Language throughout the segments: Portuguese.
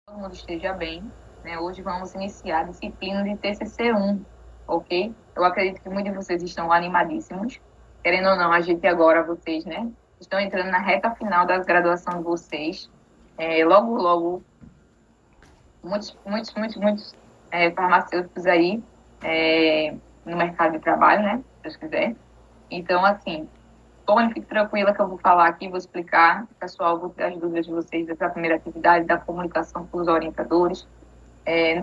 todo mundo esteja bem, né? Hoje vamos iniciar a disciplina de TCC1, ok? Eu acredito que muitos de vocês estão animadíssimos. Querendo ou não, a gente agora, vocês, né? Estão entrando na reta final da graduação de vocês. Logo, logo, muitos farmacêuticos aí no mercado de trabalho, né? Se Deus quiser. Então, assim, Tony, fique tranquila que eu vou falar aqui, vou explicar. Pessoal, vou ter as dúvidas de vocês dessa primeira atividade da comunicação com os orientadores.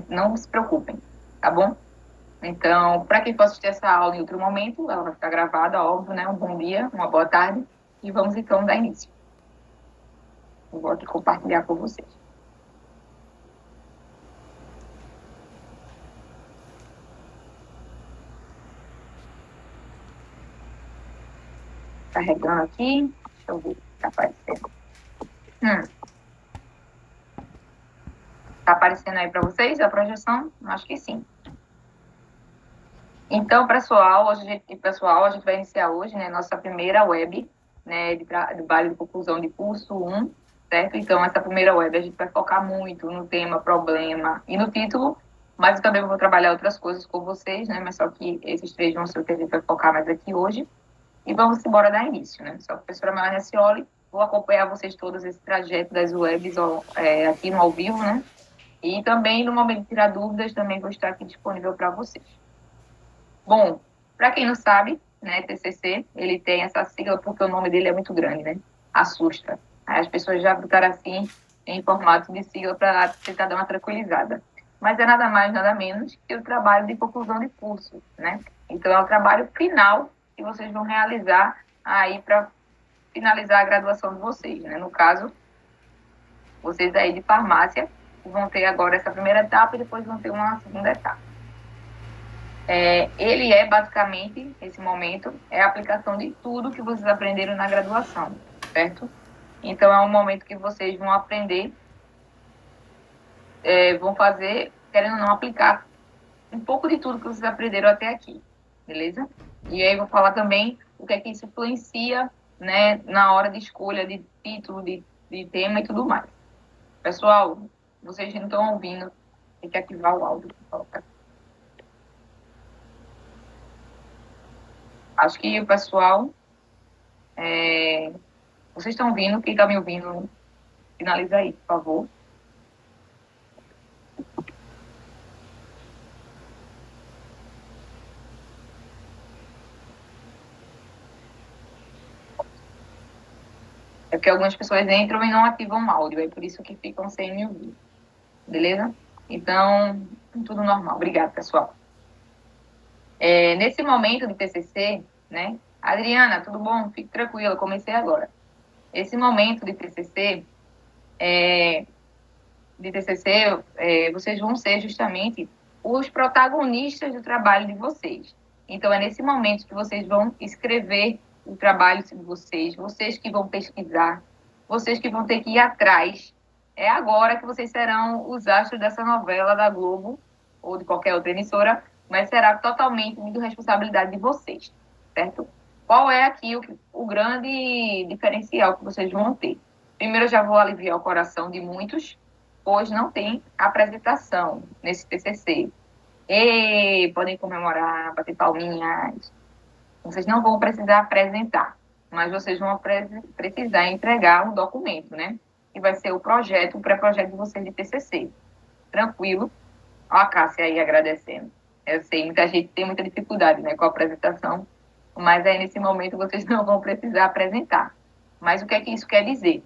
Não se preocupem, tá bom? Então, para quem for assistir essa aula em outro momento, ela vai ficar gravada, óbvio, né? Um bom dia, uma boa tarde, e vamos então dar início. Eu vou aqui compartilhar com vocês. Carregando aqui, deixa eu ver se está aparecendo. Está aparecendo aí para vocês a projeção? Acho que sim. Então, pessoal, a gente vai iniciar hoje, né, nossa primeira web, né, de trabalho de conclusão de curso 1, certo? Então, essa primeira web a gente vai focar muito no tema problema e no título, mas eu também vou trabalhar outras coisas com vocês, né, mas só que esses três vão ser o que a gente vai focar mais aqui hoje. E vamos embora dar início, né? Sou a professora Melania Scioli, vou acompanhar vocês todos esse trajeto das webs aqui no ao vivo, né? E também, no momento de tirar dúvidas, também vou estar aqui disponível para vocês. Bom, para quem não sabe, né, TCC, ele tem essa sigla porque o nome dele é muito grande, né? Assusta. Aí as pessoas já botaram assim em formato de sigla para tentar dar uma tranquilizada. Mas é nada mais, nada menos que o trabalho de conclusão de curso, né? Então, é o trabalho final que vocês vão realizar aí para finalizar a graduação de vocês, né? No caso, vocês aí de farmácia vão ter agora essa primeira etapa e depois vão ter uma segunda etapa. Ele é basicamente, esse momento, é a aplicação de tudo que vocês aprenderam na graduação, certo? Então, é um momento que vocês vão aprender, vão fazer, querendo ou não, aplicar um pouco de tudo que vocês aprenderam até aqui, beleza? E aí, vou falar também o que é que isso influencia, né, na hora de escolha de título, de tema e tudo mais. Pessoal, vocês não estão ouvindo, tem que ativar o áudio. Acho que o pessoal vocês estão ouvindo? Quem está me ouvindo, finaliza aí, por favor. É porque algumas pessoas entram e não ativam o áudio, é por isso que ficam sem me ouvir. Beleza? Então, tudo normal. Obrigada, pessoal. Nesse momento do TCC, né? Adriana, tudo bom? Fique tranquila, comecei agora. Esse momento de TCC, vocês vão ser justamente os protagonistas do trabalho de vocês. Então, é nesse momento que vocês vão escrever o trabalho de vocês que vão pesquisar, vocês que vão ter que ir atrás. É agora que vocês serão os astros dessa novela da Globo ou de qualquer outra emissora, mas será totalmente de responsabilidade de vocês, certo? Qual é aqui o grande diferencial que vocês vão ter? Primeiro, eu já vou aliviar o coração de muitos, pois não tem apresentação nesse TCC. E podem comemorar, bater palminhas. Vocês não vão precisar apresentar, mas vocês vão precisar entregar um documento, né? Que vai ser o projeto, o pré-projeto de vocês de TCC. Tranquilo? Ó a Cássia aí agradecendo. Eu sei, muita gente tem muita dificuldade, né, com a apresentação, mas aí nesse momento vocês não vão precisar apresentar. Mas o que é que isso quer dizer?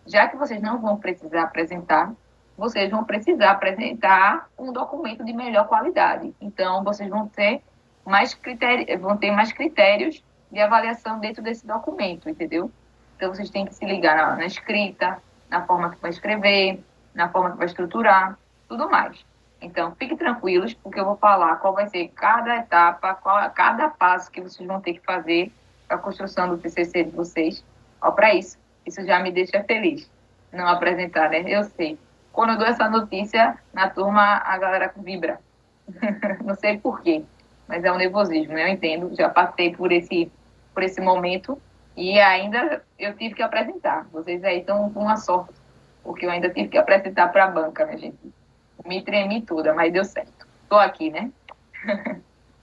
Já que vocês não vão precisar apresentar, vocês vão precisar apresentar um documento de melhor qualidade. Então, vocês vão ter mais critérios de avaliação dentro desse documento, entendeu? Então, vocês têm que se ligar na escrita, na forma que vai escrever, na forma que vai estruturar, tudo mais. Então, fiquem tranquilos, porque eu vou falar qual vai ser cada etapa, cada passo que vocês vão ter que fazer para a construção do TCC de vocês. Ó, para isso já me deixa feliz. Não apresentar, né? Eu sei. Quando eu dou essa notícia na turma, a galera vibra. Não sei por quê, mas é um nervosismo, né? Eu entendo. Já passei por esse momento e ainda eu tive que apresentar. Vocês aí estão com uma sorte, porque eu ainda tive que apresentar para a banca, minha gente. Me tremi toda, mas deu certo. Estou aqui, né?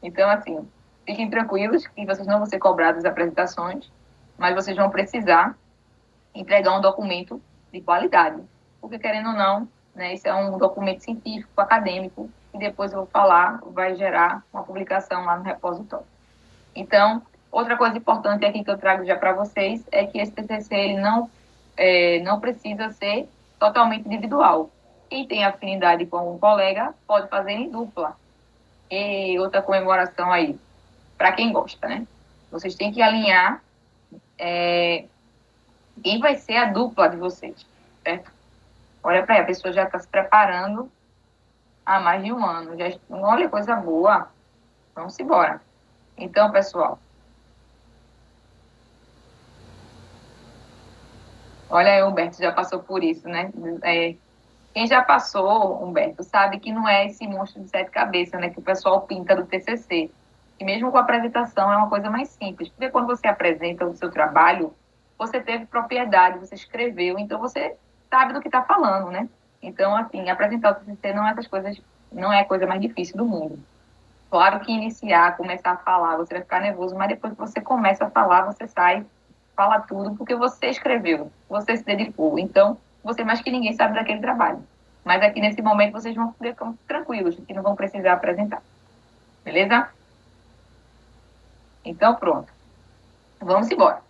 Então, assim, fiquem tranquilos que vocês não vão ser cobrados as apresentações, mas vocês vão precisar entregar um documento de qualidade. Porque, querendo ou não, né, isso é um documento científico, acadêmico, e depois eu vou falar, vai gerar uma publicação lá no repositório. Então, outra coisa importante aqui que eu trago já para vocês é que esse TCC ele não precisa ser totalmente individual. Quem tem afinidade com um colega pode fazer em dupla. E outra comemoração aí, para quem gosta, né? Vocês têm que alinhar quem vai ser a dupla de vocês, certo? Olha para aí, a pessoa já está se preparando há mais de um ano. Já, olha, coisa boa. Vamos embora. Então, pessoal, olha aí, Humberto já passou por isso, né? Quem já passou, Humberto, sabe que não é esse monstro de sete cabeças, né? Que o pessoal pinta do TCC. E mesmo com a apresentação é uma coisa mais simples. Porque quando você apresenta o seu trabalho, você teve propriedade, você escreveu, então você sabe do que está falando, né? Então, assim, apresentar o TCC não é essas coisas, não é a coisa mais difícil do mundo. Claro que iniciar, começar a falar, você vai ficar nervoso, mas depois que você começa a falar, você sai, fala tudo, porque você escreveu, você se dedicou. Então, você mais que ninguém sabe daquele trabalho. Mas aqui nesse momento vocês vão ficar tranquilos, que não vão precisar apresentar. Beleza? Então, pronto. Vamos embora.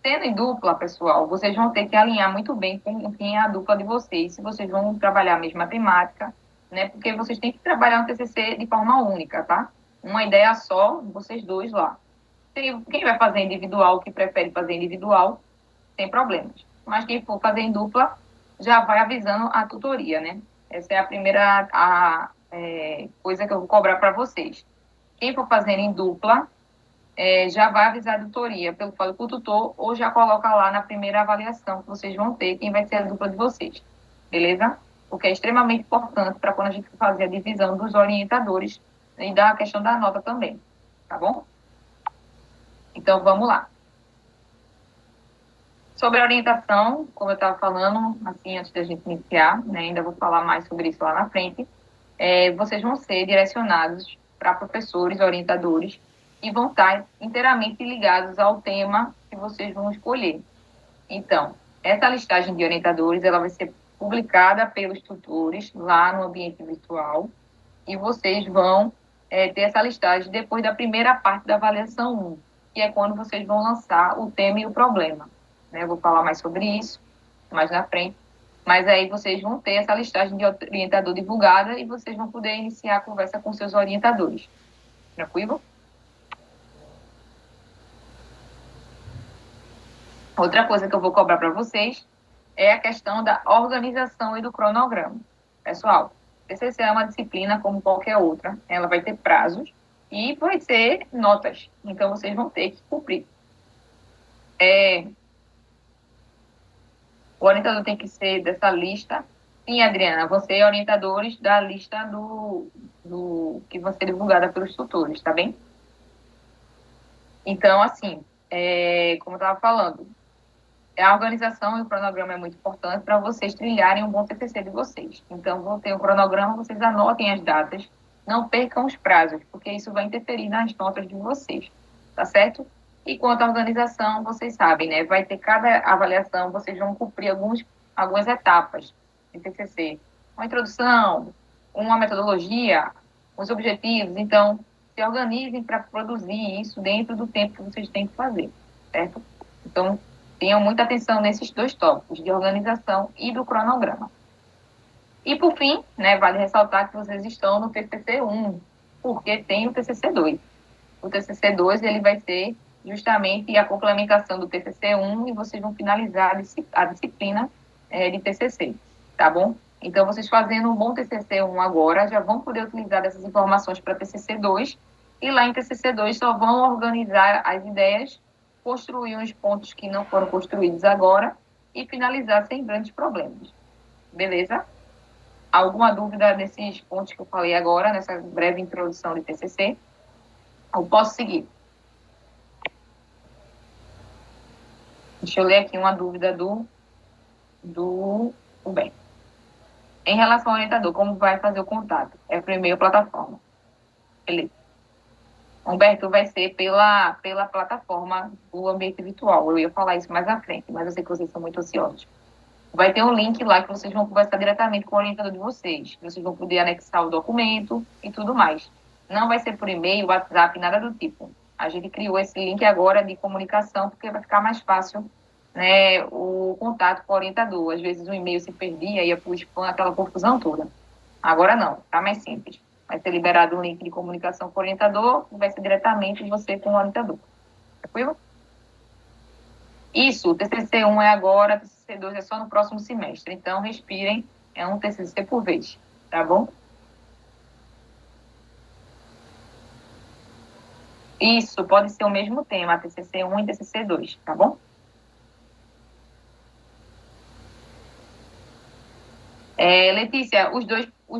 Sendo em dupla, pessoal, vocês vão ter que alinhar muito bem com quem é a dupla de vocês, se vocês vão trabalhar a mesma temática, né? Porque vocês têm que trabalhar no TCC de forma única, tá? Uma ideia só, vocês dois lá. Quem vai fazer individual, que prefere fazer individual, sem problemas. Mas quem for fazer em dupla, já vai avisando a tutoria, né? Essa é a primeira coisa que eu vou cobrar para vocês. Quem for fazer em dupla, já vai avisar a tutoria pelo falo com o tutor ou já coloca lá na primeira avaliação que vocês vão ter quem vai ser a dupla de vocês. Beleza? Porque é extremamente importante para quando a gente fazer a divisão dos orientadores e da questão da nota também. Tá bom? Então, vamos lá. Sobre a orientação, como eu estava falando, assim, antes da gente iniciar, né, ainda vou falar mais sobre isso lá na frente, vocês vão ser direcionados para professores, orientadores, e vão estar inteiramente ligados ao tema que vocês vão escolher. Então, essa listagem de orientadores, ela vai ser publicada pelos tutores lá no ambiente virtual, e vocês vão ter essa listagem depois da primeira parte da avaliação 1, que é quando vocês vão lançar o tema e o problema. Né? Eu vou falar mais sobre isso mais na frente. Mas aí vocês vão ter essa listagem de orientador divulgada e vocês vão poder iniciar a conversa com seus orientadores. Tranquilo? Outra coisa que eu vou cobrar para vocês é a questão da organização e do cronograma. Pessoal, TCC é uma disciplina como qualquer outra. Ela vai ter prazos e vai ter notas. Então, vocês vão ter que cumprir. O orientador tem que ser dessa lista. Sim, Adriana, vão ser orientadores da lista que vão ser divulgada pelos tutores, tá bem? Então, assim, como eu estava falando, a organização e o cronograma é muito importante para vocês trilharem um bom TCC de vocês. Então, vão ter um cronograma, vocês anotem as datas, não percam os prazos, porque isso vai interferir nas notas de vocês, tá certo? E quanto à organização, vocês sabem, né? Vai ter cada avaliação, vocês vão cumprir algumas etapas de TCC. Uma introdução, uma metodologia, os objetivos. Então, se organizem para produzir isso dentro do tempo que vocês têm que fazer, certo? Então, tenham muita atenção nesses dois tópicos, de organização e do cronograma. E, por fim, né, vale ressaltar que vocês estão no TCC1, porque tem o TCC2. O TCC2 ele vai ser justamente a complementação do TCC1 e vocês vão finalizar a disciplina de TCC, tá bom? Então, vocês fazendo um bom TCC1 agora, já vão poder utilizar essas informações para TCC2 e lá em TCC2 só vão organizar as ideias, construir uns pontos que não foram construídos agora e finalizar sem grandes problemas. Beleza? Alguma dúvida nesses pontos que eu falei agora, nessa breve introdução de TCC? Eu posso seguir. Deixa eu ler aqui uma dúvida do Bem. Em relação ao orientador, como vai fazer o contato? É por e-mail plataforma. Beleza. Humberto, vai ser pela plataforma do ambiente virtual. Eu ia falar isso mais à frente, mas eu sei que vocês são muito ansiosos. Vai ter um link lá que vocês vão conversar diretamente com o orientador de vocês. Vocês vão poder anexar o documento e tudo mais. Não vai ser por e-mail, WhatsApp, nada do tipo. A gente criou esse link agora de comunicação porque vai ficar mais fácil, né, o contato com o orientador. Às vezes o e-mail se perdia, ia para o spam, aquela confusão toda. Agora não, tá mais simples. Vai ser liberado um link de comunicação com o orientador e vai ser diretamente você com o orientador. Tranquilo? Isso, o TCC1 é agora, o TCC2 é só no próximo semestre. Então, respirem, é um TCC por vez, tá bom? Isso, pode ser o mesmo tema, TCC1 e TCC2, tá bom? Letícia, os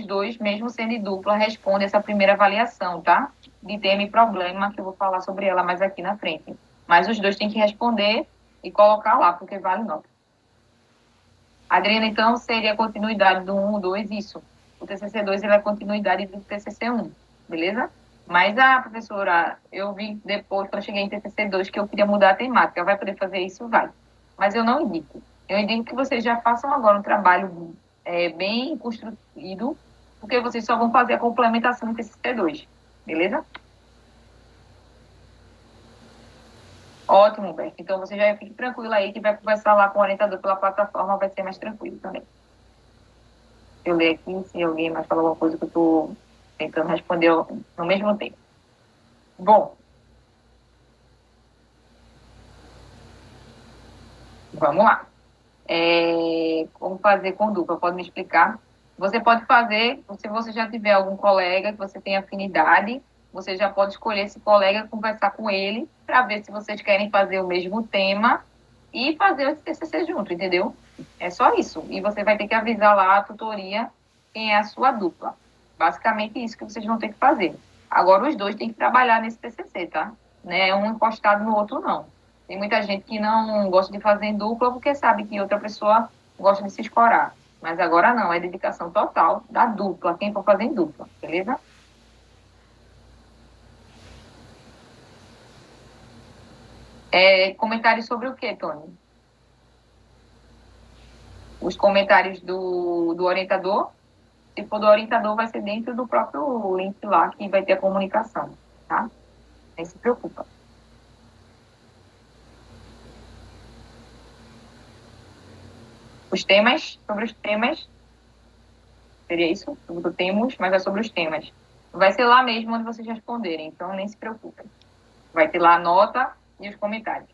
dois, mesmo sendo em dupla, respondem essa primeira avaliação, tá? De tema e problema, que eu vou falar sobre ela mais aqui na frente. Mas os dois têm que responder e colocar lá, porque vale nota. Adriana, então, seria a continuidade do 1, 2, isso. O TCC2 ele é a continuidade do TCC1, beleza? Mas a professora, eu vi depois, quando eu cheguei em TCC2, que eu queria mudar a temática. Vai poder fazer isso? Vai. Mas eu não indico. Eu indico que vocês já façam agora um trabalho bem construído, porque vocês só vão fazer a complementação do TCC2, beleza? Ótimo, Beto. Então, você já fique tranquilo aí, que vai conversar lá com o orientador pela plataforma, vai ser mais tranquilo também. Eu ler aqui, se alguém mais falar alguma coisa que eu estou tentando responder no mesmo tempo. Bom, vamos lá. Como fazer com dupla? Pode me explicar? Você pode fazer, se você já tiver algum colega que você tem afinidade, você já pode escolher esse colega, conversar com ele, para ver se vocês querem fazer o mesmo tema e fazer esse TCC junto, entendeu? É só isso. E você vai ter que avisar lá a tutoria quem é a sua dupla. Basicamente isso que vocês vão ter que fazer. Agora os dois têm que trabalhar nesse TCC, tá? Né? Um encostado no outro, não. Tem muita gente que não gosta de fazer em dupla porque sabe que outra pessoa gosta de se escorar. Mas agora não, é dedicação total da dupla, quem for fazer em dupla, beleza? Comentários sobre o quê, Tony? Os comentários do orientador. Se for do orientador, vai ser dentro do próprio link lá que vai ter a comunicação, tá? Nem se preocupa. Os temas, sobre os temas, seria isso? Tudo temos, mas é sobre os temas. Vai ser lá mesmo onde vocês responderem, então nem se preocupem. Vai ter lá a nota e os comentários.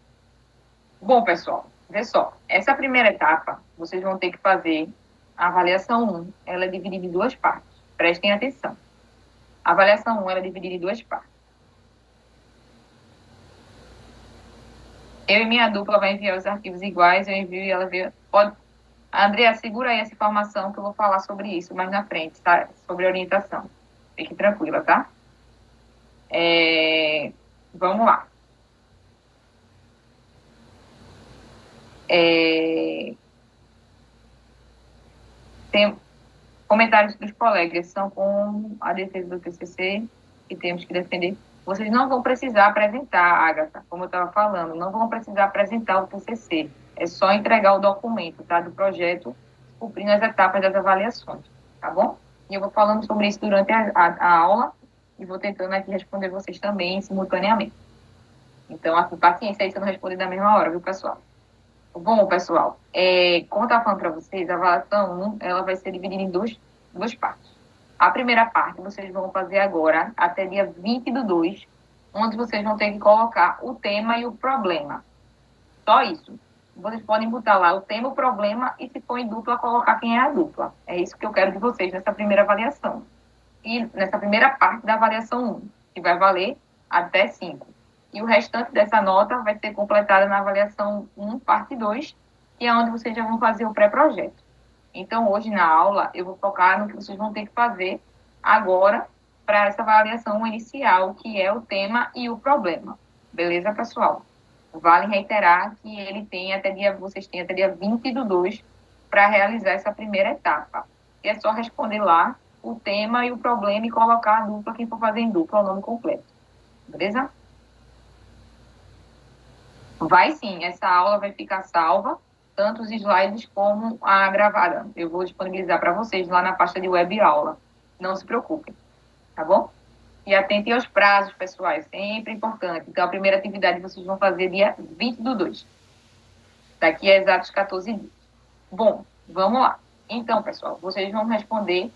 Bom, pessoal, vê só. Essa primeira etapa, vocês vão ter que fazer a avaliação 1. Ela é dividida em duas partes. Prestem atenção. A avaliação 1 ela é dividida em duas partes. Eu e minha dupla vai enviar os arquivos iguais, eu envio e ela vê. Pode. Andrea, segura aí essa informação que eu vou falar sobre isso mais na frente, tá? Sobre orientação. Fique tranquila, tá? Vamos lá. Tem comentários dos colegas, são com a defesa do TCC, que temos que defender. Vocês não vão precisar apresentar, Agatha, como eu estava falando, não vão precisar apresentar o TCC. É só entregar o documento, tá? Do projeto, cumprindo as etapas das avaliações, tá bom? E eu vou falando sobre isso durante a aula e vou tentando aqui responder vocês também simultaneamente. Então, aqui, paciência aí se eu não responder da mesma hora, viu, pessoal? Bom, pessoal, como eu estava falando para vocês, a avaliação 1, ela vai ser dividida em duas partes. A primeira parte vocês vão fazer agora, até dia 20 do 2, onde vocês vão ter que colocar o tema e o problema. Só isso. Vocês podem botar lá o tema, o problema, e se for em dupla, colocar quem é a dupla. É isso que eu quero de vocês nessa primeira avaliação. E nessa primeira parte da avaliação 1, que vai valer até 5. E o restante dessa nota vai ser completada na avaliação 1, parte 2, que é onde vocês já vão fazer o pré-projeto. Então, hoje na aula, eu vou focar no que vocês vão ter que fazer agora para essa avaliação inicial, que é o tema e o problema. Beleza, pessoal? Vale reiterar que vocês têm até dia 20 do 2 para realizar essa primeira etapa. E é só responder lá o tema e o problema e colocar a dupla, quem for fazer em dupla, o nome completo. Beleza? Vai sim, essa aula vai ficar salva, tanto os slides como a gravada. Eu vou disponibilizar para vocês lá na pasta de web aula. Não se preocupem, tá bom? E atentem aos prazos, pessoal, é sempre importante. Então, a primeira atividade vocês vão fazer dia 20/2. Daqui a exatos 14 dias. Bom, vamos lá. Então, pessoal, vocês vão responder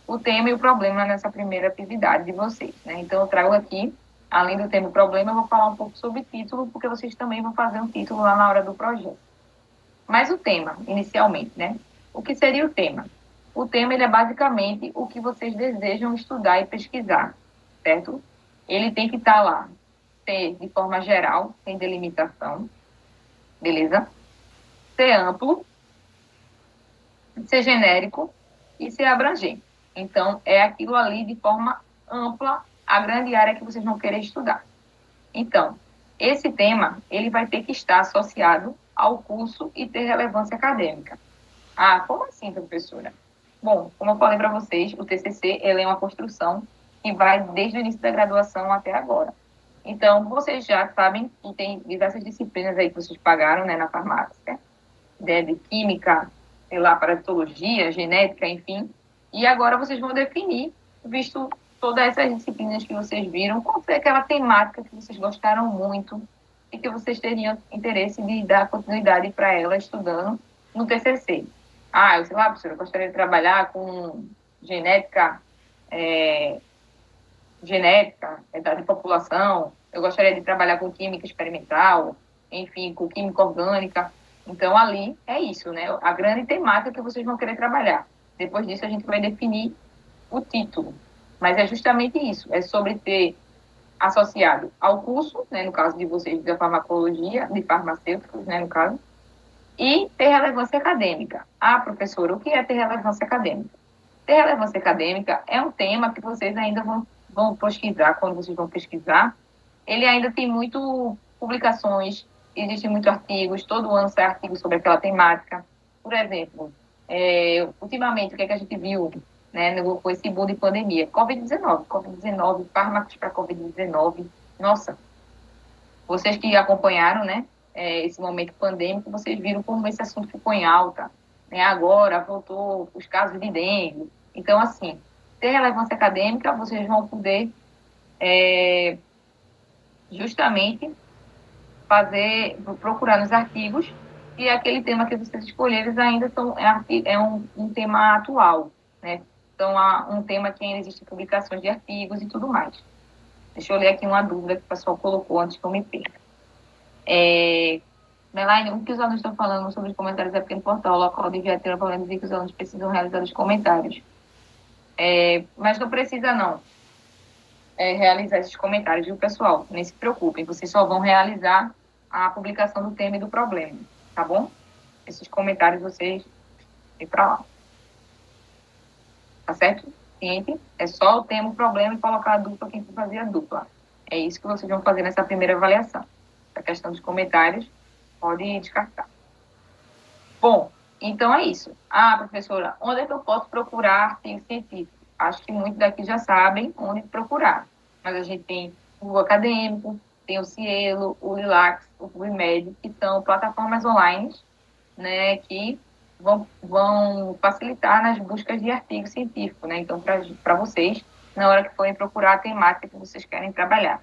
o tema e o problema nessa primeira atividade de vocês, né? Então, eu trago aqui, além do tema e problema, eu vou falar um pouco sobre título, porque vocês também vão fazer um título lá na hora do projeto. Mas o tema, inicialmente, né? O que seria o tema? O tema, ele é basicamente o que vocês desejam estudar e pesquisar, certo? Ele tem que estar lá, ser de forma geral, sem delimitação, beleza? Ser amplo, ser genérico e ser abrangente. Então, é aquilo ali de forma ampla, a grande área que vocês vão querer estudar. Então, esse tema, ele vai ter que estar associado ao curso e ter relevância acadêmica. Ah, como assim, professora? Bom, como eu falei para vocês, o TCC, ele é uma construção que vai desde o início da graduação até agora. Então, vocês já sabem que tem diversas disciplinas aí que vocês pagaram, né, na farmácia, de química, sei lá, parasitologia, genética, enfim. E agora vocês vão definir, visto todas essas disciplinas que vocês viram, qual foi aquela temática que vocês gostaram muito e que vocês teriam interesse de dar continuidade para ela estudando no TCC. Ah, eu sei lá, professora, eu gostaria de trabalhar com genética, de população, eu gostaria de trabalhar com química experimental, enfim, com química orgânica. Então, ali é isso, né? A grande temática que vocês vão querer trabalhar. Depois disso, a gente vai definir o título. Mas é justamente isso, é sobre ter associado ao curso, né, no caso de vocês da farmacologia, de farmacêuticos, né, no caso, e ter relevância acadêmica. Ah, professora, o que é ter relevância acadêmica? Ter relevância acadêmica é um tema que vocês ainda vão pesquisar, quando vocês vão pesquisar. Ele ainda tem muito publicações, existem muitos artigos, todo ano sai artigo sobre aquela temática. Por exemplo, ultimamente, o que é que a gente viu, né, com esse boom de pandemia? Covid-19, fármacos para Covid-19. Nossa, vocês que acompanharam, né, esse momento pandêmico, vocês viram como esse assunto ficou em alta, né? Agora voltou os casos de dengue. Então, assim, ter relevância acadêmica, vocês vão poder justamente procurar nos artigos e aquele tema que vocês escolheram ainda um tema atual, né? Então, um tema que ainda existe publicações de artigos e tudo mais. Deixa eu ler aqui uma dúvida que o pessoal colocou antes que eu me perca. Melaine, o que os alunos estão falando sobre os comentários é porque no portal local devia ter para dizer que os alunos precisam realizar os comentários. Mas não precisa, não, realizar esses comentários, viu, pessoal? Nem se preocupem, vocês só vão realizar a publicação do tema e do problema, tá bom? Esses comentários vocês vêm para lá. Tá certo? Ciente? É só o tema, o problema e colocar a dupla, quem for fazer a dupla. É isso que vocês vão fazer nessa primeira avaliação. A questão dos comentários, pode descartar. Bom, então é isso. Ah, professora, onde é que eu posso procurar artigo científico? Acho que muitos daqui já sabem onde procurar. Mas a gente tem o Google Acadêmico, tem o Cielo, o Lilacs, o PubMed, que são plataformas online, né, que vão facilitar nas buscas de artigo científico, né? Então, para vocês, na hora que forem procurar a temática que vocês querem trabalhar.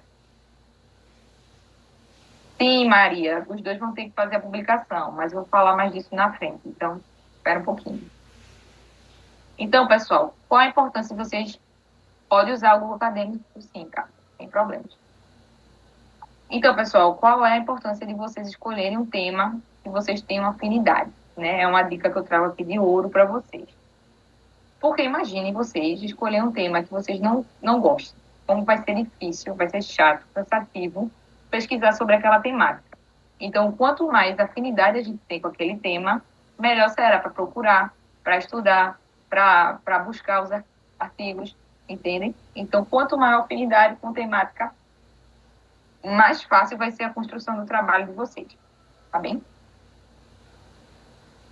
Sim, Maria, os dois vão ter que fazer a publicação, mas eu vou falar mais disso na frente, então espera um pouquinho. Então, pessoal, qual a importância de vocês podem usar o Google Acadêmico? Sim, cara, sem problemas. Então, pessoal, qual é a importância de vocês escolherem um tema que vocês tenham afinidade, né? É uma dica que eu trago aqui de ouro para vocês. Porque imaginem vocês escolher um tema que vocês não gostam. Como vai ser difícil, vai ser chato, cansativo pesquisar sobre aquela temática. Então, quanto mais afinidade a gente tem com aquele tema, melhor será para procurar, para estudar, para buscar os artigos, entendem? Então, quanto maior afinidade com temática, mais fácil vai ser a construção do trabalho de vocês, tá bem?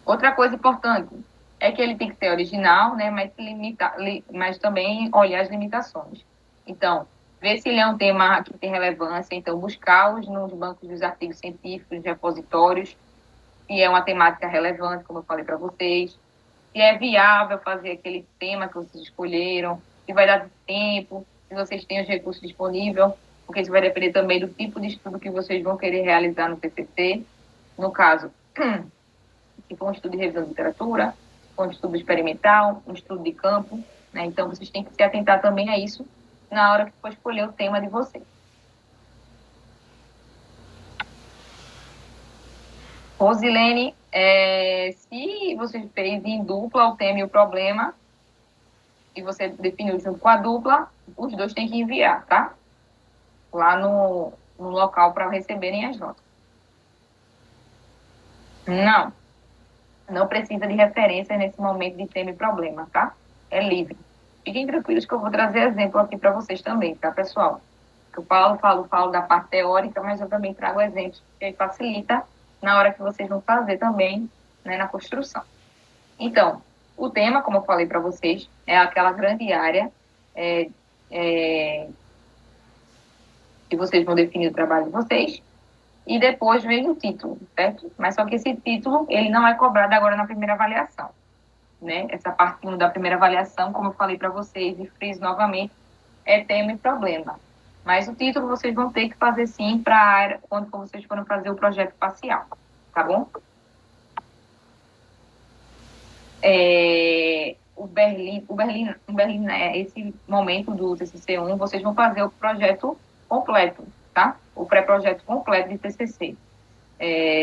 Outra coisa importante é que ele tem que ser original, né, mas também olhar as limitações. Então, ver se ele é um tema que tem relevância, então buscar-os nos bancos dos artigos científicos, repositórios, se é uma temática relevante, como eu falei para vocês, se é viável fazer aquele tema que vocês escolheram, se vai dar tempo, se vocês têm os recursos disponíveis, porque isso vai depender também do tipo de estudo que vocês vão querer realizar no TCC. No caso, se for um estudo de revisão de literatura, se for um estudo experimental, um estudo de campo, né? Então, vocês têm que se atentar também a isso na hora que for escolher o tema de vocês. Rosilene, se você fez em dupla o tema e o problema, e você definiu junto com a dupla, os dois têm que enviar, tá? Lá no local para receberem as notas. Não precisa de referência nesse momento de tema e problema, tá? É livre. Fiquem tranquilos que eu vou trazer exemplo aqui para vocês também, tá, pessoal? Eu falo da parte teórica, mas eu também trago exemplos que facilita na hora que vocês vão fazer também, né, na construção. Então, o tema, como eu falei para vocês, é aquela grande área que vocês vão definir o trabalho de vocês, e depois vem o título, certo? Mas só que esse título, ele não é cobrado agora na primeira avaliação, né? Essa parte 1 da primeira avaliação, como eu falei para vocês, e friso novamente, é tema e problema. Mas o título vocês vão ter que fazer sim para a área, quando vocês forem fazer o projeto parcial, tá bom? Né, esse momento do TCC1, vocês vão fazer o projeto completo, tá? O pré-projeto completo de TCC.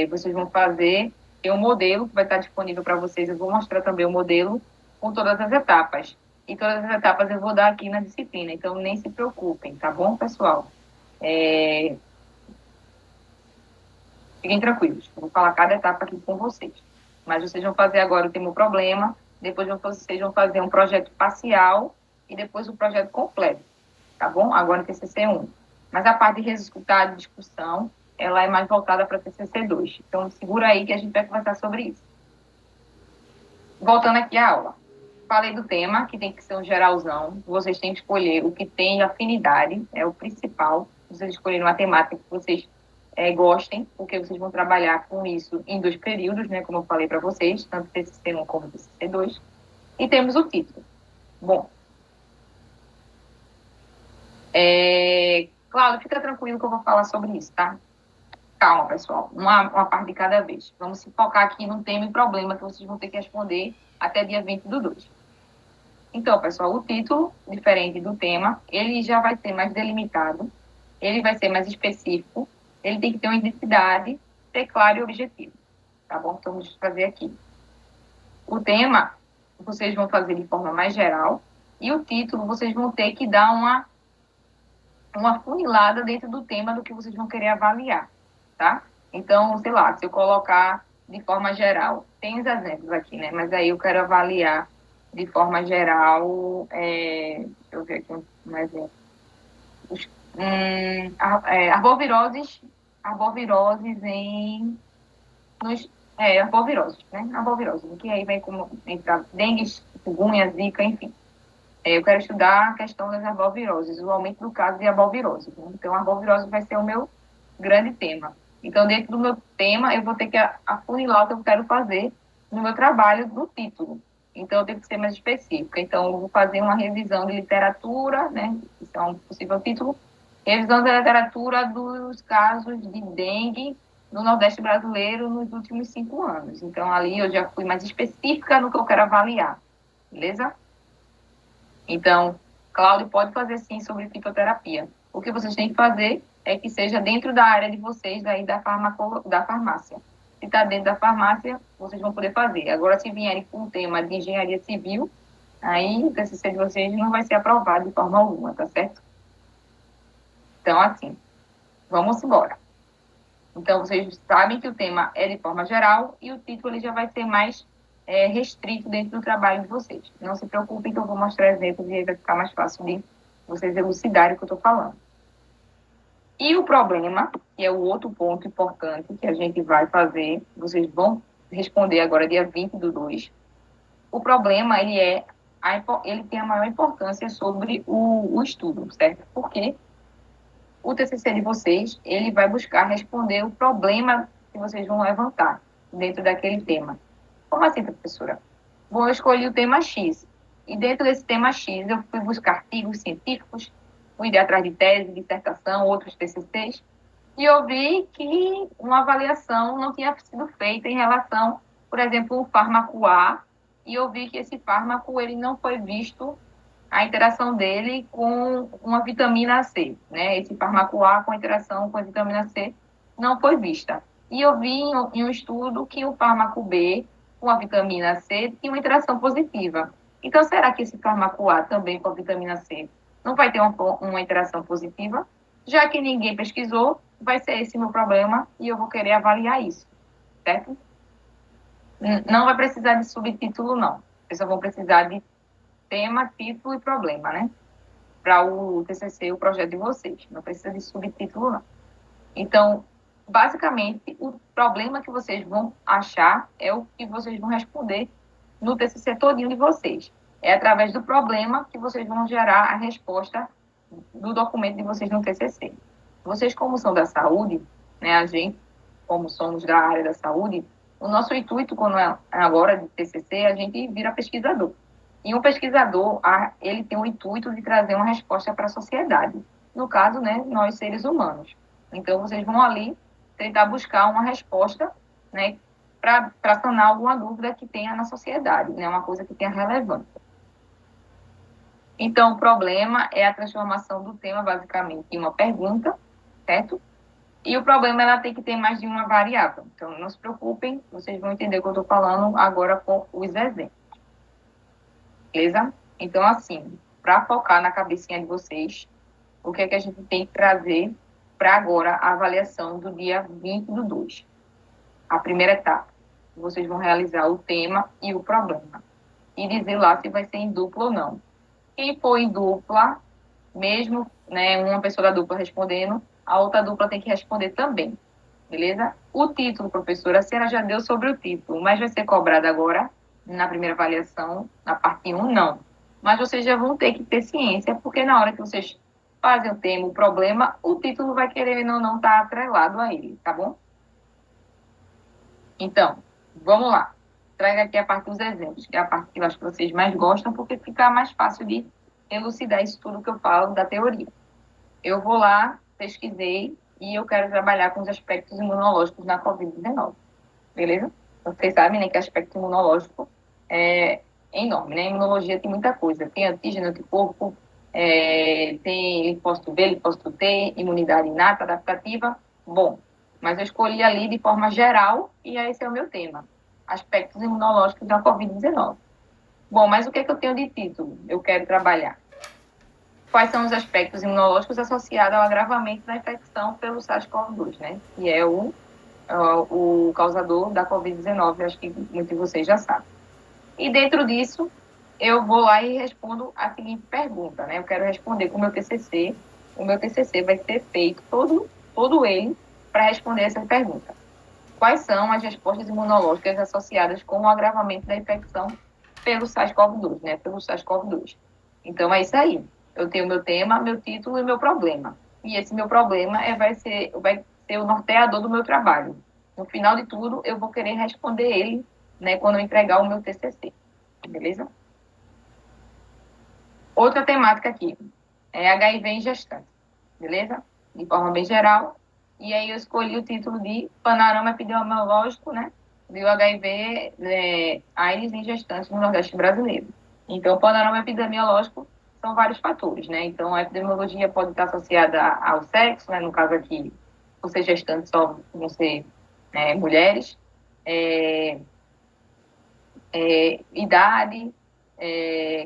Vocês vão fazer, tem um modelo que vai estar disponível para vocês, eu vou mostrar também o modelo com todas as etapas. E todas as etapas eu vou dar aqui na disciplina, então nem se preocupem, tá bom, pessoal? Fiquem tranquilos, eu vou falar cada etapa aqui com vocês. Mas vocês vão fazer agora o tema problema, depois vocês vão fazer um projeto parcial e depois o projeto completo, tá bom? Agora no TCC1. Mas a parte de resultado de discussão, ela é mais voltada para TCC2. Então, segura aí que a gente vai conversar sobre isso. Voltando aqui à aula. Falei do tema, que tem que ser um geralzão. Vocês têm que escolher o que tem afinidade, é o principal. Vocês escolherem uma temática que vocês gostem, porque vocês vão trabalhar com isso em 2 períodos, né? Como eu falei para vocês, tanto TCC1 como TCC2. E temos o título. Bom, Cláudio, fica tranquilo que eu vou falar sobre isso, tá? Calma, pessoal. Uma parte de cada vez. Vamos se focar aqui no tema e problema que vocês vão ter que responder até dia 20/2. Então, pessoal, o título, diferente do tema, ele já vai ser mais delimitado, ele vai ser mais específico, ele tem que ter uma identidade, ser claro e objetivo. Tá bom? Então, vamos fazer aqui. O tema, vocês vão fazer de forma mais geral, e o título, vocês vão ter que dar uma funilada dentro do tema do que vocês vão querer avaliar, tá? Então, sei lá, se eu colocar de forma geral, tem os exemplos aqui, né? Mas aí eu quero avaliar de forma geral, deixa eu ver aqui um exemplo. Arboviroses arboviroses, né? Arboviroses, que aí vem como entrar dengue, chikungunya, zika, enfim. Eu quero estudar a questão das arboviroses, o aumento do caso de arbovirose. Né? Então, a arbovirose vai ser o meu grande tema. Então, dentro do meu tema, eu vou ter que afunilar o que eu quero fazer no meu trabalho do título. Então, eu tenho que ser mais específica. Então, eu vou fazer uma revisão de literatura, né? Isso é um possível título. Revisão da literatura dos casos de dengue no Nordeste brasileiro nos últimos 5 anos. Então, ali eu já fui mais específica no que eu quero avaliar. Beleza? Então, Cláudio pode fazer sim sobre fitoterapia. O que vocês têm que fazer é que seja dentro da área de vocês, daí da farmácia. Se está dentro da farmácia, vocês vão poder fazer. Agora, se vierem com um tema de engenharia civil, aí o TCC de vocês não vai ser aprovado de forma alguma, tá certo? Então, assim, vamos embora. Então, vocês sabem que o tema é de forma geral e o título ele já vai ser mais restrito dentro do trabalho de vocês. Não se preocupem que eu vou mostrar exemplos e aí vai ficar mais fácil de vocês elucidarem o que eu estou falando. E o problema, que é o outro ponto importante que a gente vai fazer, vocês vão responder agora dia 20/2. O problema, ele tem a maior importância sobre o estudo, certo? Porque o TCC de vocês, ele vai buscar responder o problema que vocês vão levantar dentro daquele tema. Como assim, professora? Bom, eu escolhi o tema X. E dentro desse tema X, eu fui buscar artigos científicos, fui ir atrás de tese, dissertação, outros TCCs, e eu vi que uma avaliação não tinha sido feita em relação, por exemplo, ao fármaco A, e eu vi que esse fármaco ele não foi visto a interação dele com uma vitamina C, né? Esse fármaco A com a interação com a vitamina C não foi vista. E eu vi em um estudo que o fármaco B com a vitamina C tinha uma interação positiva. Então, será que esse fármaco A também com a vitamina C não vai ter uma interação positiva? Já que ninguém pesquisou, vai ser esse meu problema e eu vou querer avaliar isso, certo? Não vai precisar de subtítulo, não. Eu só vou precisar de tema, título e problema, né? Para o TCC, o projeto de vocês. Não precisa de subtítulo, não. Então, basicamente, o problema que vocês vão achar é o que vocês vão responder no TCC todinho de vocês. É através do problema que vocês vão gerar a resposta do documento de vocês no TCC. Vocês, como são da saúde, né, a gente, como somos da área da saúde, o nosso intuito, quando é agora de TCC, a gente vira pesquisador. E um pesquisador, ele tem o intuito de trazer uma resposta para a sociedade. No caso, né, nós seres humanos. Então, vocês vão ali tentar buscar uma resposta, né, para sanar alguma dúvida que tenha na sociedade, né, uma coisa que tenha relevância. Então, o problema é a transformação do tema, basicamente, em uma pergunta, certo? E o problema, ela tem que ter mais de uma variável. Então, não se preocupem, vocês vão entender o que eu estou falando agora com os exemplos. Beleza? Então, assim, para focar na cabecinha de vocês, o que é que a gente tem que trazer para agora a avaliação do dia 20/2. A primeira etapa. Vocês vão realizar o tema e o problema. E dizer lá se vai ser em dupla ou não. Quem for em dupla, mesmo, né, uma pessoa da dupla respondendo, a outra dupla tem que responder também. Beleza? O título, professora, a senhora já deu sobre o título, mas vai ser cobrado agora, na primeira avaliação, na parte 1, não. Mas vocês já vão ter que ter ciência, porque na hora que vocês fazem o tema, o problema, o título vai querer ou não estar atrelado a ele, tá bom? Então, vamos lá. Traga aqui a parte dos exemplos, que é a parte que eu acho que vocês mais gostam, porque fica mais fácil de elucidar isso tudo que eu falo da teoria. Eu vou lá, pesquisei, e eu quero trabalhar com os aspectos imunológicos na Covid-19. Beleza? Vocês sabem, né, que aspecto imunológico é enorme, né? Imunologia tem muita coisa. Tem antígeno, anticorpo, tem linfócito B, linfócito T, imunidade inata, adaptativa. Bom, mas eu escolhi ali de forma geral e esse é o meu tema. Aspectos imunológicos da Covid-19. Bom, mas o que é que eu tenho de título? Eu quero trabalhar. Quais são os aspectos imunológicos associados ao agravamento da infecção pelo SARS-CoV-2, né? Que é o causador da Covid-19, acho que muitos de vocês já sabem. E dentro disso, eu vou lá e respondo a seguinte pergunta, né? Eu quero responder com o meu TCC. O meu TCC vai ser feito todo ele para responder essa pergunta. Quais são as respostas imunológicas associadas com o agravamento da infecção pelo SARS-CoV-2, né? Pelo SARS-CoV-2. Então, é isso aí. Eu tenho meu tema, meu título e meu problema. E esse meu problema vai ser o norteador do meu trabalho. No final de tudo, eu vou querer responder ele, né, quando eu entregar o meu TCC. Beleza? Outra temática aqui é HIV em gestantes. Beleza? De forma bem geral. E aí eu escolhi o título de Panorama Epidemiológico, né, do HIV AIDS em gestantes no Nordeste brasileiro. Então, o panorama epidemiológico são vários fatores, né? Então, a epidemiologia pode estar associada ao sexo, né? No caso aqui, por ser gestante, só vão ser mulheres, idade,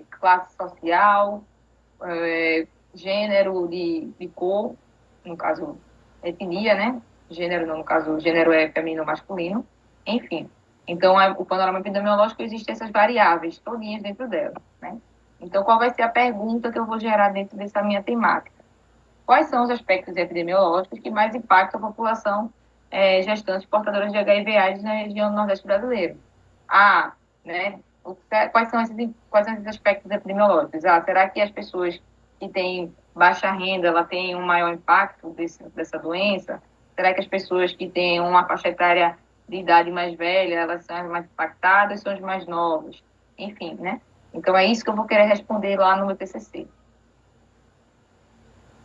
classe social, gênero de cor, no caso, etnia, né? Gênero, não, no caso, gênero é feminino ou masculino, enfim. Então, o panorama epidemiológico existem essas variáveis todinhas dentro dela, né? Então, qual vai ser a pergunta que eu vou gerar dentro dessa minha temática? Quais são os aspectos epidemiológicos que mais impactam a população gestantes portadoras de HIV/AIDS na região do Nordeste brasileiro. Ah, né? Quais são esses aspectos epidemiológicos? Ah, será que as pessoas que têm baixa renda, ela tem um maior impacto dessa doença? Será que as pessoas que têm uma faixa etária de idade mais velha, elas são as mais impactadas, são as mais novas? Enfim, né? Então é isso que eu vou querer responder lá no meu TCC.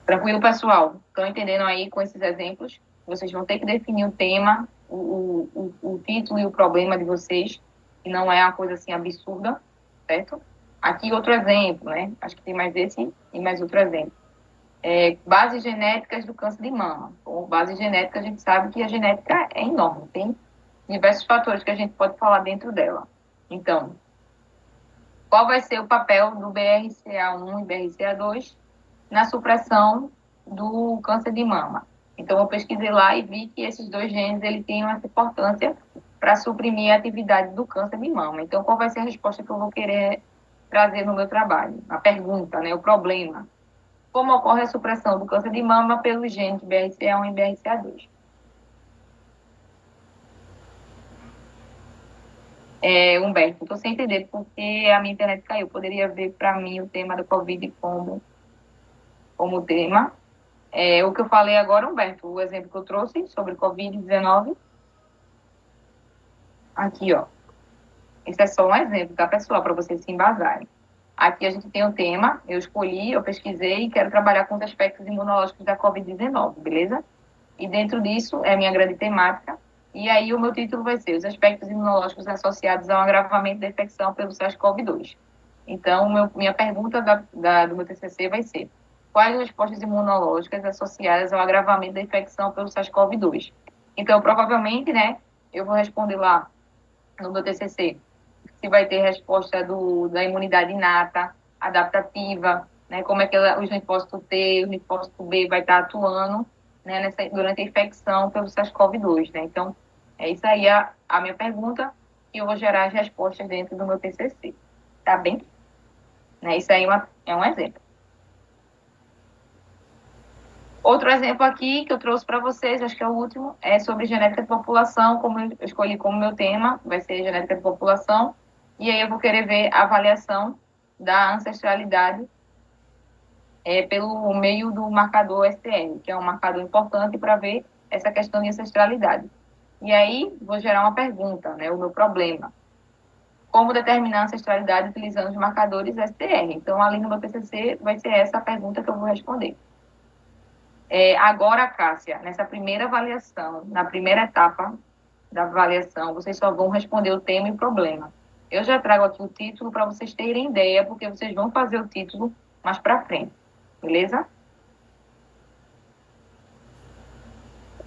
Tranquilo, pessoal? Estão entendendo aí com esses exemplos? Vocês vão ter que definir o tema, o título e o problema de vocês, que não é uma coisa assim absurda, certo? Aqui outro exemplo, né? Acho que tem mais esse e mais outro exemplo. Bases genéticas do câncer de mama. Por base genética, a gente sabe que a genética é enorme, tem diversos fatores que a gente pode falar dentro dela. Então, qual vai ser o papel do BRCA1 e BRCA2 na supressão do câncer de mama? Então, eu pesquisei lá e vi que esses dois genes ele têm uma importância para suprimir a atividade do câncer de mama. Então, qual vai ser a resposta que eu vou querer trazer no meu trabalho? A pergunta, né, o problema. Como ocorre a supressão do câncer de mama pelos genes BRCA1 e BRCA2? Humberto, estou sem entender porque a minha internet caiu. Poderia ver para mim o tema da Covid como tema. O que eu falei agora, Humberto, o exemplo que eu trouxe sobre Covid-19, aqui, ó. Esse é só um exemplo, tá, pessoal, para vocês se embasarem. Aqui a gente tem o tema, eu escolhi, eu pesquisei e quero trabalhar com os aspectos imunológicos da Covid-19, beleza? E dentro disso é a minha grande temática. E aí o meu título vai ser Os aspectos imunológicos associados ao agravamento da infecção pelo SARS-CoV-2. Então, minha pergunta do meu TCC vai ser: quais as respostas imunológicas associadas ao agravamento da infecção pelo SARS-CoV-2? Então, provavelmente, né, eu vou responder lá no meu TCC se vai ter resposta da imunidade inata, adaptativa, né, como é que os linfócitos T, o linfócito B vai estar atuando, né, durante a infecção pelo SARS-CoV-2, né? Então, é isso aí a minha pergunta e eu vou gerar as respostas dentro do meu TCC, tá bem? Né, isso aí é um exemplo. Outro exemplo aqui que eu trouxe para vocês, acho que é o último, é sobre genética de população, como eu escolhi como meu tema, vai ser genética de população, e aí eu vou querer ver a avaliação da ancestralidade pelo meio do marcador STR, que é um marcador importante para ver essa questão de ancestralidade. E aí vou gerar uma pergunta, né, o meu problema. Como determinar a ancestralidade utilizando os marcadores STR? Então, ali no meu TCC, vai ser essa a pergunta que eu vou responder. Agora, Cássia, nessa primeira avaliação, na primeira etapa da avaliação, vocês só vão responder o tema e o problema. Eu já trago aqui o título para vocês terem ideia, porque vocês vão fazer o título mais para frente, beleza?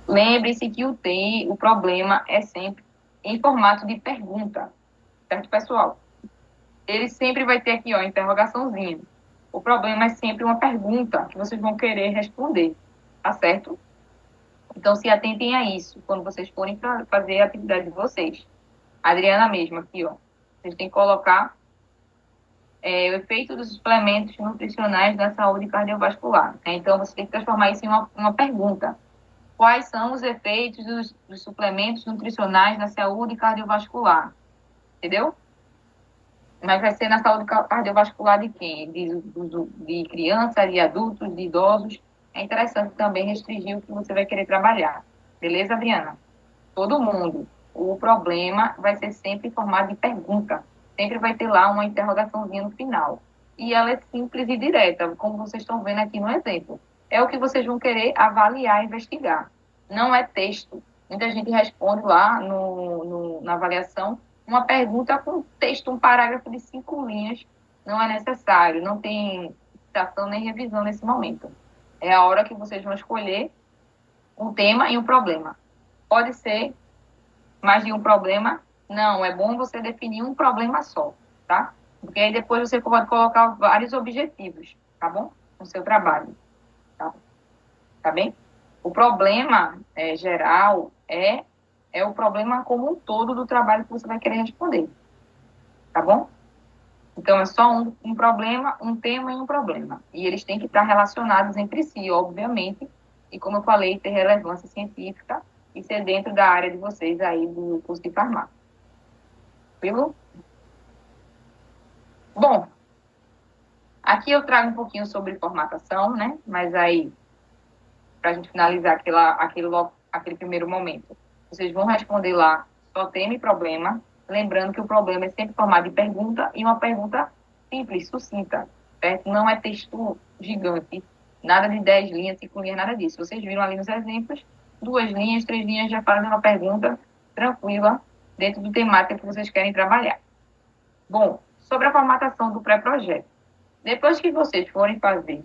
Lembre-se que o problema é sempre em formato de pergunta, certo, pessoal? Ele sempre vai ter aqui, ó, interrogaçãozinha. O problema é sempre uma pergunta que vocês vão querer responder, tá certo? Então, se atentem a isso quando vocês forem fazer a atividade de vocês. A Adriana mesmo, aqui, ó. Vocês têm que colocar o efeito dos suplementos nutricionais na saúde cardiovascular. Né? Então, você tem que transformar isso em uma pergunta. Quais são os efeitos dos suplementos nutricionais na saúde cardiovascular? Entendeu? Mas vai ser na saúde cardiovascular de quem? De crianças, de adultos, de idosos. É interessante também restringir o que você vai querer trabalhar. Beleza, Adriana? Todo mundo. O problema vai ser sempre em formato de pergunta. Sempre vai ter lá uma interrogaçãozinha no final. E ela é simples e direta, como vocês estão vendo aqui no exemplo. É o que vocês vão querer avaliar, investigar. Não é texto. Muita gente responde lá na avaliação uma pergunta com texto, um parágrafo de 5 linhas. Não é necessário, não tem citação nem revisão nesse momento. É a hora que vocês vão escolher um tema e um problema. Pode ser mais de um problema? Não, é bom você definir um problema só, tá? Porque aí depois você pode colocar vários objetivos, tá bom? No seu trabalho, tá bem? O problema geral é o problema como um todo do trabalho que você vai querer responder, tá bom? Então, é só um problema, um tema e um problema. E eles têm que estar relacionados entre si, obviamente, e como eu falei, ter relevância científica e ser dentro da área de vocês aí do curso de farmácia. Viu? Bom, aqui eu trago um pouquinho sobre formatação, né? Mas aí, para a gente finalizar aquele primeiro momento, vocês vão responder lá só tema e problema, lembrando que o problema é sempre formado de pergunta e uma pergunta simples, sucinta, certo? Não é texto gigante, nada de 10 linhas, 5 linhas, nada disso. Vocês viram ali nos exemplos, 2 linhas, 3 linhas já fazem uma pergunta tranquila dentro do temática que vocês querem trabalhar. Bom, sobre a formatação do pré-projeto. Depois que vocês forem fazer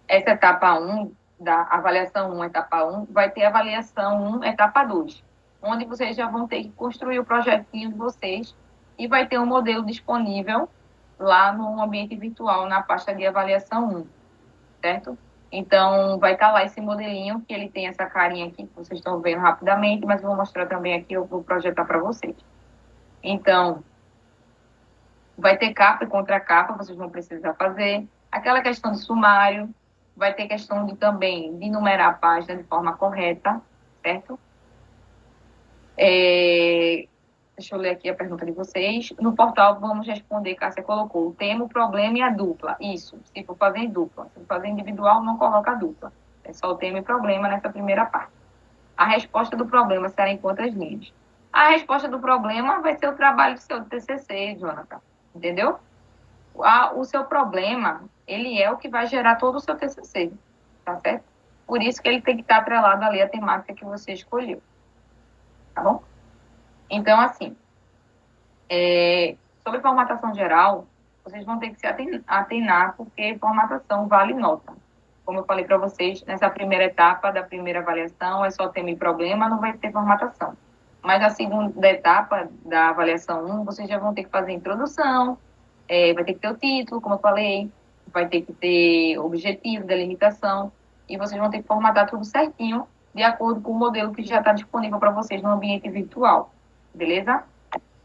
essa etapa 1, da avaliação 1, etapa 1, vai ter avaliação 1, etapa 2, onde vocês já vão ter que construir o projetinho de vocês e vai ter um modelo disponível lá no ambiente virtual, na pasta de avaliação 1, certo? Então, vai estar lá esse modelinho, que ele tem essa carinha aqui, que vocês estão vendo rapidamente, mas eu vou mostrar também aqui, eu vou projetar para vocês. Então, vai ter capa e contracapa, vocês vão precisar fazer. Aquela questão de sumário, vai ter questão de também de numerar a página de forma correta, certo? Deixa eu ler aqui a pergunta de vocês. No portal, vamos responder, Cássia colocou, o tema, o problema e a dupla. Isso, se for fazer em dupla. Se for fazer individual, não coloca a dupla. É só o tema e problema nessa primeira parte. A resposta do problema será em quantas linhas? A resposta do problema vai ser o trabalho do seu TCC, Jonathan. Entendeu? O seu problema, ele é o que vai gerar todo o seu TCC, tá certo? Por isso que ele tem que estar atrelado ali à temática que você escolheu, tá bom? Então, assim, sobre formatação geral, vocês vão ter que se atenar, porque formatação vale nota. Como eu falei para vocês, nessa primeira etapa da primeira avaliação, é só tema e problema, não vai ter formatação. Mas na segunda etapa da avaliação 1, vocês já vão ter que fazer introdução, vai ter que ter o título, como eu falei, vai ter que ter objetivo, delimitação, e vocês vão ter que formatar tudo certinho, de acordo com o modelo que já está disponível para vocês no ambiente virtual, beleza?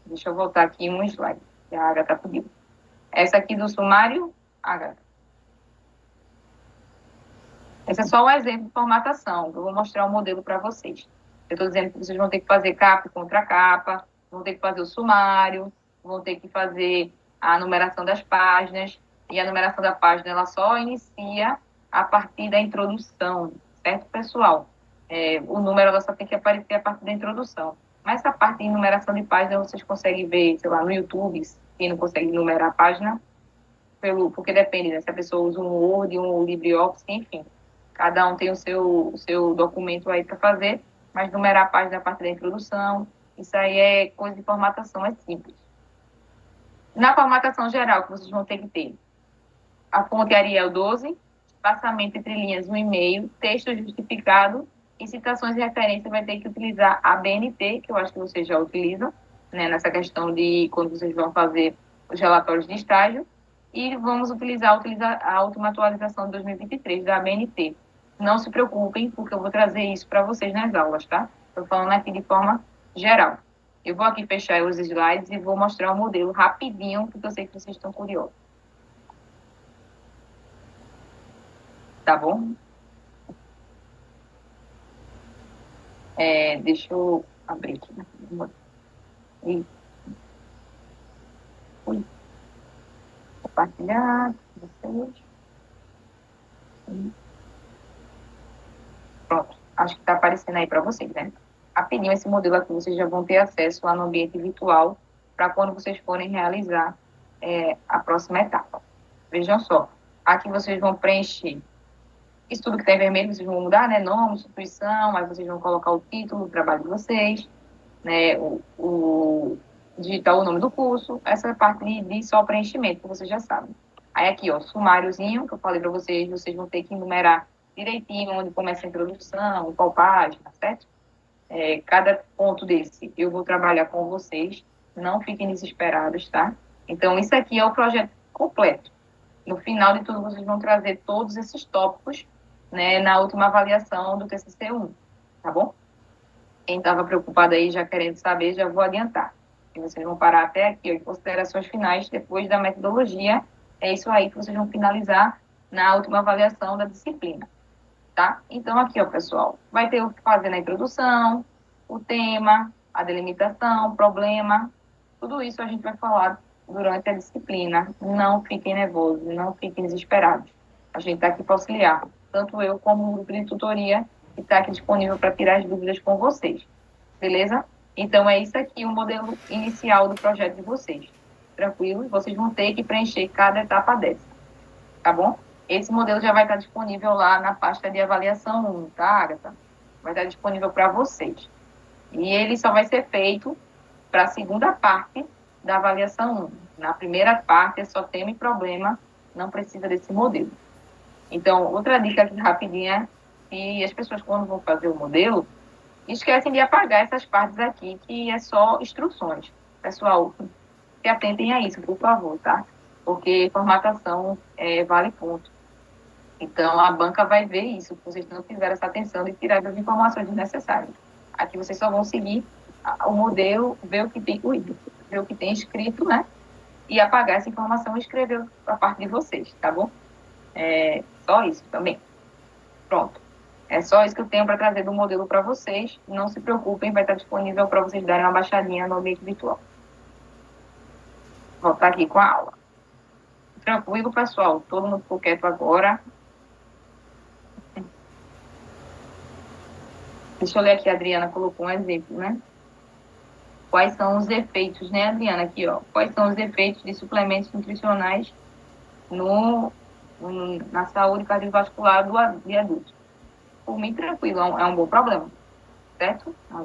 Deixa eu voltar aqui um slide, que a Agatha pediu. Essa aqui do sumário, Agatha. Esse é só um exemplo de formatação, eu vou mostrar o modelo para vocês. Eu estou dizendo que vocês vão ter que fazer capa e contra-capa, vão ter que fazer o sumário, vão ter que fazer a numeração das páginas, e a numeração da página ela só inicia a partir da introdução, certo, pessoal? O número ela só tem que aparecer a partir da introdução. Mas essa parte de numeração de página vocês conseguem ver, sei lá, no YouTube, quem não consegue numerar a página, porque depende, né? Se a pessoa usa um Word, um LibreOffice, enfim. Cada um tem o seu documento aí para fazer, mas numerar a página a partir da introdução, isso aí é coisa de formatação, é simples. Na formatação geral, que vocês vão ter que ter a fonte Arial 12, espaçamento entre linhas 1,5, texto justificado e citações e referências, vai ter que utilizar a BNT, que eu acho que vocês já utilizam, né, nessa questão de quando vocês vão fazer os relatórios de estágio, e vamos utilizar a última atualização de 2023 da BNT. Não se preocupem, porque eu vou trazer isso para vocês nas aulas, tá? Estou falando aqui de forma geral. Eu vou aqui fechar os slides e vou mostrar o modelo rapidinho, porque eu sei que vocês estão curiosos. Tá bom? Deixa eu abrir aqui. E... compartilhar com vocês. Pronto. Acho que está aparecendo aí para vocês, né? Rapidinho, esse modelo aqui vocês já vão ter acesso lá no ambiente virtual para quando vocês forem realizar a próxima etapa. Vejam só. Aqui vocês vão preencher isso tudo que está em vermelho, vocês vão mudar, né? Nome, instituição, aí vocês vão colocar o título do trabalho de vocês, né? Digitar o nome do curso, essa parte de só preenchimento, que vocês já sabem. Aí aqui, ó, sumáriozinho, que eu falei para vocês, vocês vão ter que enumerar direitinho onde começa a introdução, qual página, certo? Cada ponto desse eu vou trabalhar com vocês, não fiquem desesperados, tá? Então, isso aqui é o projeto completo. No final de tudo, vocês vão trazer todos esses tópicos, né, na última avaliação do TCC1, tá bom? Quem estava preocupado aí, já querendo saber, já vou adiantar. E vocês vão parar até aqui, ó, em considerações finais, depois da metodologia, é isso aí que vocês vão finalizar na última avaliação da disciplina. tá? Então, aqui, ó, pessoal, vai ter o que fazer na introdução, o tema, a delimitação, o problema, tudo isso a gente vai falar durante a disciplina. Não fiquem nervosos, não fiquem desesperados. A gente está aqui para auxiliar, tanto eu como o grupo de tutoria, que está aqui disponível para tirar as dúvidas com vocês, beleza? Então, é isso aqui o modelo inicial do projeto de vocês. Tranquilo? Vocês vão ter que preencher cada etapa dessa, tá bom? Esse modelo já vai estar disponível lá na pasta de avaliação 1, tá, Agatha? Vai estar disponível para vocês. E ele só vai ser feito para a segunda parte da avaliação 1. Na primeira parte é só tema e problema, não precisa desse modelo. Então, outra dica aqui rapidinha, que as pessoas quando vão fazer o modelo, esquecem de apagar essas partes aqui, que é só instruções. Pessoal, se atentem a isso, por favor, tá? Porque formatação vale ponto. Então, a banca vai ver isso, se vocês não tiveram essa atenção de tirar as informações desnecessárias. Aqui vocês só vão seguir o modelo, ver o que tem, ver o que tem escrito, né? E apagar essa informação e escrever a parte de vocês, tá bom? Só isso também. Pronto. É só isso que eu tenho para trazer do modelo para vocês. Não se preocupem, vai estar disponível para vocês darem uma baixadinha no ambiente virtual. Vou voltar aqui com a aula. Tranquilo, pessoal? Todo mundo ficou quieto agora. Deixa eu ler aqui, a Adriana colocou um exemplo, né? Quais são os efeitos, né, Adriana? Aqui, ó. Quais são os efeitos de suplementos nutricionais na saúde cardiovascular de adultos? Por mim, tranquilo, é um bom problema, certo? Agora,